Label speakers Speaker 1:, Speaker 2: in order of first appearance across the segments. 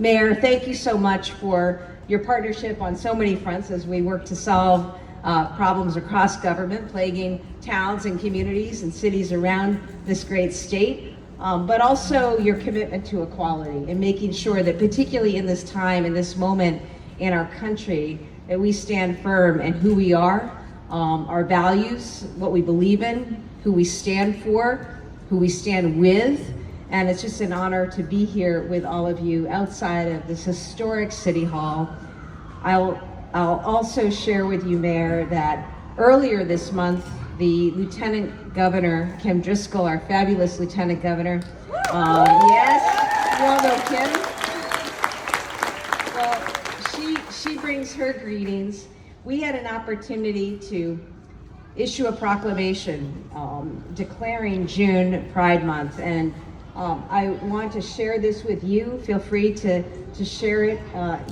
Speaker 1: Mayor, thank you so much for your partnership on so many fronts as we work to solve problems across government plaguing towns and communities and cities around this great state, but also your commitment to equality and making sure that particularly in this time, in this moment in our country, that we stand firm in who we are, our values, what we believe in, who we stand for, who we stand with. And it's just an honor to be here with all of you outside of this historic City Hall. I'll also share with you, Mayor, that earlier this month, the Lieutenant Governor, Kim Driscoll, our fabulous Lieutenant Governor, yes, you all know Kim. Well, she brings her greetings. We had an opportunity to issue a proclamation declaring June Pride Month, and I want to share this with you. Feel free to share it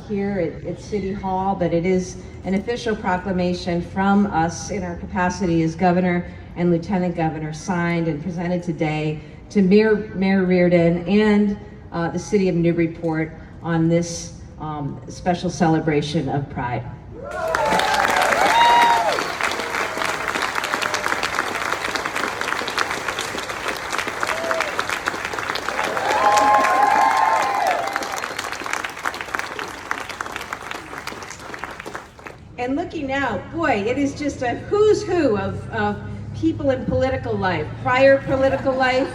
Speaker 1: here at City Hall, but it is an official proclamation from us in our capacity as Governor and Lieutenant Governor, signed and presented today to Mayor Reardon and the City of Newburyport on this special celebration of Pride. And looking out, boy, it is just a who's who of people in political life, prior political life,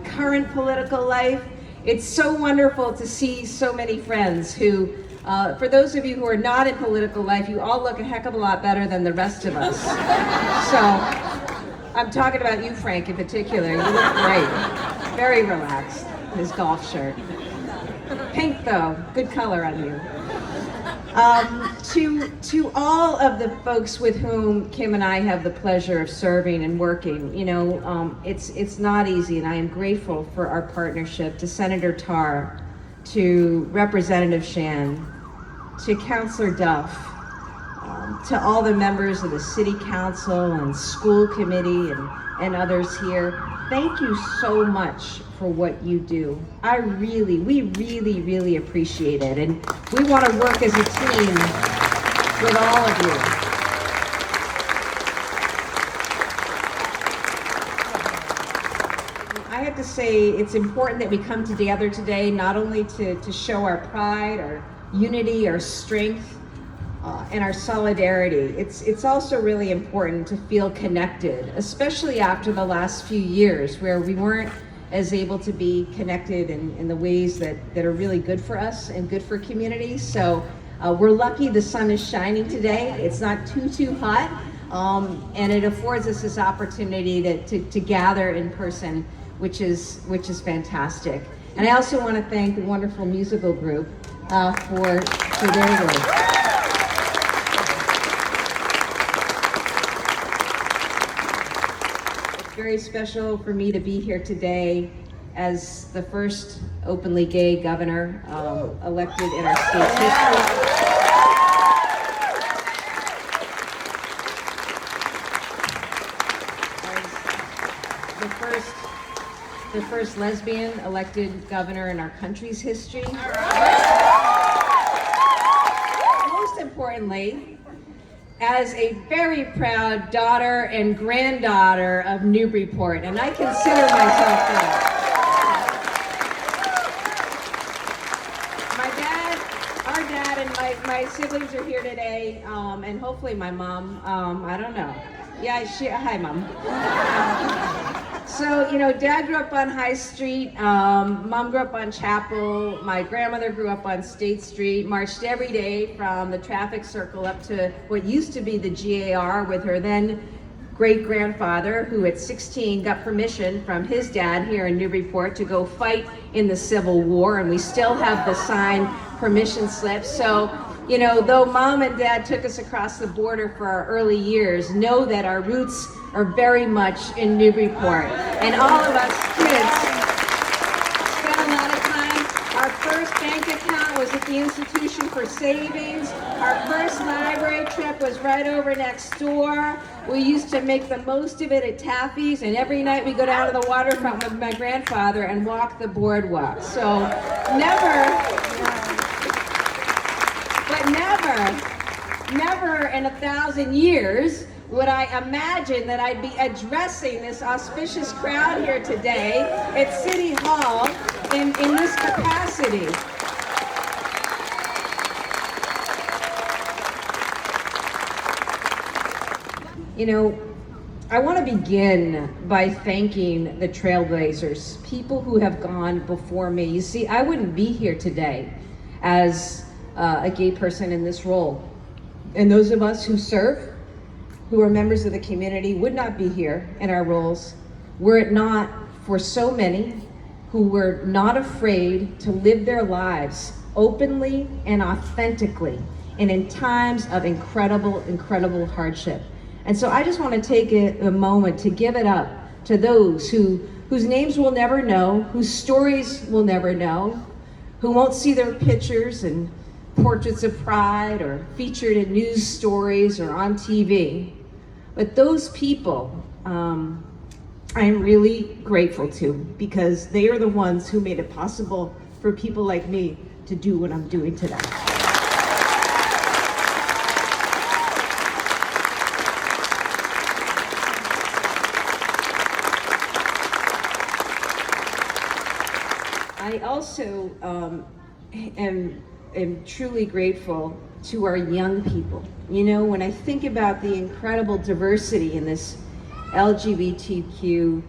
Speaker 1: current political life. It's so wonderful to see so many friends who, for those of you who are not in political life, you all look a heck of a lot better than the rest of us. So, I'm talking about you, Frank, in particular. You look great. Very relaxed, his golf shirt. Pink, though, good color on you. To all of the folks with whom Kim and I have the pleasure of serving and working, you know, it's not easy, and I am grateful for our partnership, to Senator Tarr, to Representative Shan, to Councilor Duff, to all the members of the City Council and School Committee and others here. Thank you so much for what you do. We really appreciate it, and we want to work as a team with all of you. I have to say, it's important that we come together today, not only to show our pride, our unity, our strength, and our solidarity. It's also really important to feel connected, especially after the last few years where we weren't as able to be connected in the ways that are really good for us and good for communities. So we're lucky the sun is shining today. It's not too hot, and it affords us this opportunity to gather in person, which is fantastic. And I also want to thank the wonderful musical group for their work. Very special for me to be here today as the first openly gay governor elected in our state's history. As the first lesbian elected governor in our country's history. Most importantly, as a very proud daughter and granddaughter of Newburyport, and I consider myself that. Our dad and my siblings are here today, and hopefully my mom, I don't know. Yeah, hi Mom. So, you know, Dad grew up on High Street, Mom grew up on Chapel, my grandmother grew up on State Street, marched every day from the traffic circle up to what used to be the GAR with her then great-grandfather, who at 16 got permission from his dad here in Newburyport to go fight in the Civil War, and we still have the signed permission slip. So, you know, though Mom and Dad took us across the border for our early years, know that our roots are very much in Newburyport. And all of us kids spent a lot of time. Our first bank account was at the Institution for Savings. Our first library trip was right over next door. We used to make the most of it at Taffy's, and every night we go down to the waterfront with my grandfather and walk the boardwalk. So never in 1,000 years would I imagine that I'd be addressing this auspicious crowd here today at City Hall in this capacity. You know, I want to begin by thanking the trailblazers, people who have gone before me. You see, I wouldn't be here today as a gay person in this role. And those of us who serve, who are members of the community, would not be here in our roles were it not for so many who were not afraid to live their lives openly and authentically and in times of incredible hardship. And so I just want to take a moment to give it up to those whose names we'll never know, whose stories we'll never know, who won't see their pictures and portraits of pride or featured in news stories or on TV. But those people, I am really grateful to, because they are the ones who made it possible for people like me to do what I'm doing today. I also am truly grateful to our young people. You know, when I think about the incredible diversity in this LGBTQIA+,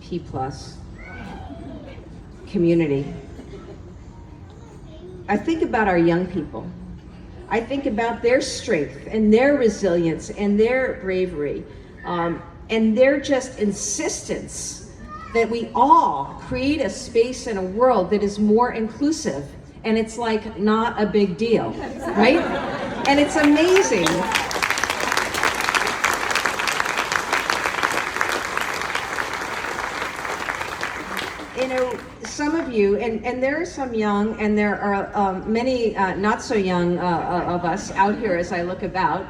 Speaker 1: P+ community, I think about our young people. I think about their strength and their resilience and their bravery and their just insistence that we all create a space and a world that is more inclusive, and it's like not a big deal, right? And it's amazing. You know, some of you, and there are some young, and there are many not so young of us out here as I look about.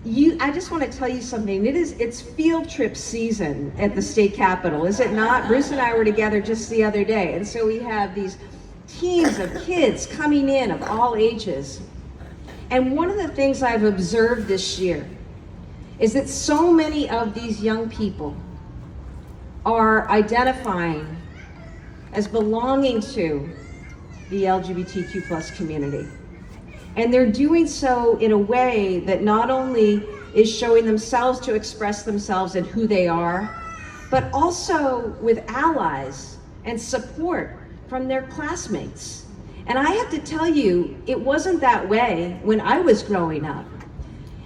Speaker 1: I just want to tell you something. It's field trip season at the state capitol, is it not? Bruce and I were together just the other day, and so we have these teams of kids coming in of all ages. And one of the things I've observed this year is that so many of these young people are identifying as belonging to the LGBTQ+ community. And they're doing so in a way that not only is showing themselves to express themselves and who they are, but also with allies and support from their classmates. And I have to tell you, it wasn't that way when I was growing up.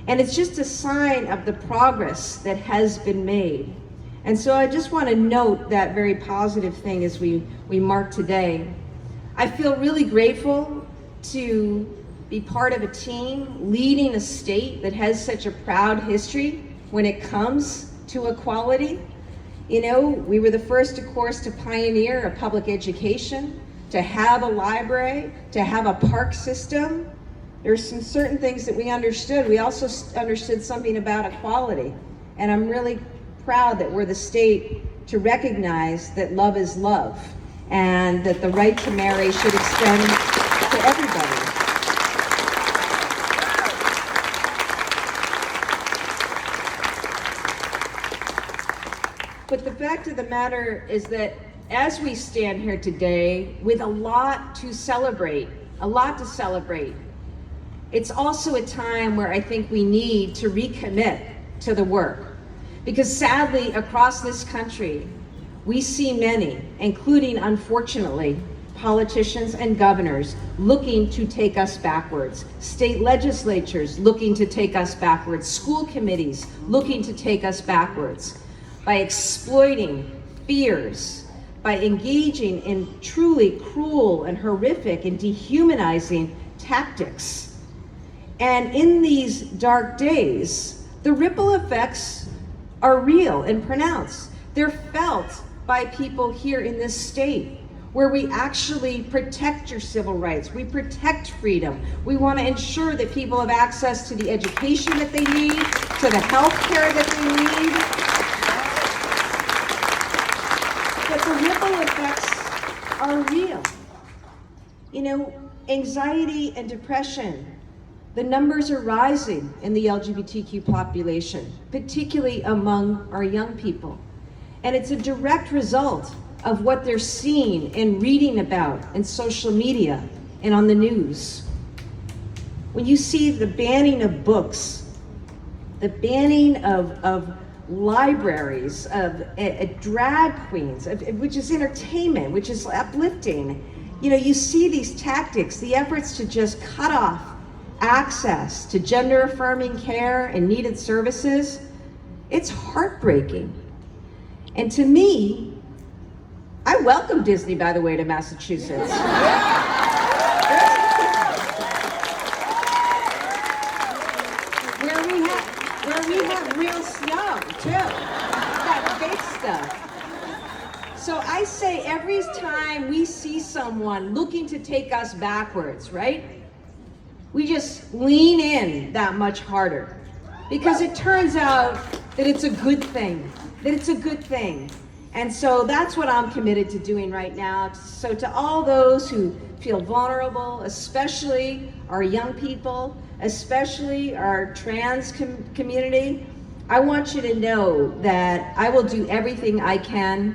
Speaker 1: And it's just a sign of the progress that has been made. And so I just want to note that very positive thing as we mark today. I feel really grateful to be part of a team leading a state that has such a proud history when it comes to equality. You know, we were the first, of course, to pioneer a public education, to have a library, to have a park system. There's some certain things that we understood. We also understood something about equality. And I'm really proud that we're the state to recognize that love is love and that the right to marry should extend to everybody. But the fact of the matter is that as we stand here today with a lot to celebrate, it's also a time where I think we need to recommit to the work. Because sadly, across this country, we see many, including, unfortunately, politicians and governors looking to take us backwards, state legislatures looking to take us backwards, school committees looking to take us backwards, by exploiting fears, by engaging in truly cruel and horrific and dehumanizing tactics. And in these dark days, the ripple effects are real and pronounced. They're felt by people here in this state, where we actually protect your civil rights, we protect freedom. We want to ensure that people have access to the education that they need, to the health care that they need. But the ripple effects are real. You know, anxiety and depression, The numbers are rising in the LGBTQ population, particularly among our young people. And it's a direct result of what they're seeing and reading about in social media and on the news. When you see the banning of books, the banning of libraries, of drag queens, which is entertainment, which is uplifting, you see these tactics, the efforts to just cut off access to gender-affirming care and needed services. It's heartbreaking. And to me, I welcome Disney, by the way, to Massachusetts. where we have real snow, too. That fake stuff. So I say every time we see someone looking to take us backwards, right? We just lean in that much harder. Because it turns out that it's a good thing. And so that's what I'm committed to doing right now. So to all those who feel vulnerable, especially our young people, especially our trans community, I want you to know that I will do everything I can,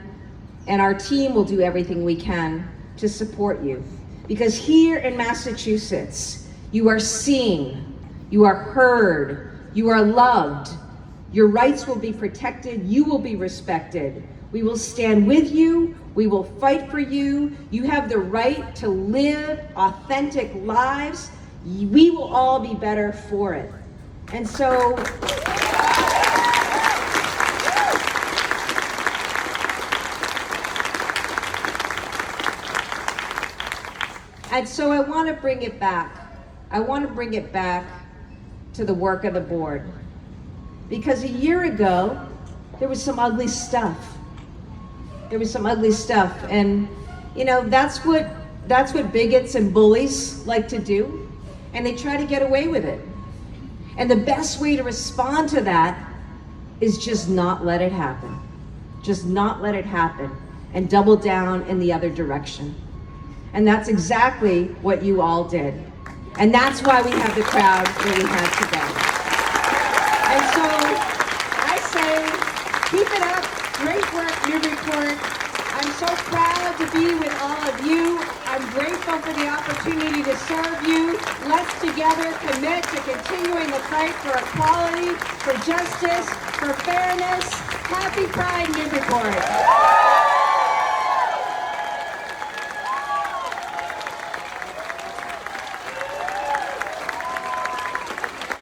Speaker 1: and our team will do everything we can to support you. Because here in Massachusetts, you are seen, you are heard, you are loved, your rights will be protected, you will be respected. We will stand with you, we will fight for you. You have the right to live authentic lives. We will all be better for it. And so, I want to bring it back. I want to bring it back to the work of the board. Because a year ago, there was some ugly stuff. And that's what bigots and bullies like to do, and they try to get away with it. And the best way to respond to that is just not let it happen. Just not let it happen and double down in the other direction. And that's exactly what you all did. And that's why we have the crowd that we have today. And so I say, keep it up. Great work, Newburyport. I'm so proud to be with all of you. I'm grateful for the opportunity to serve you. Let's together commit to continuing the fight for equality, for justice, for fairness. Happy Pride, Newburyport.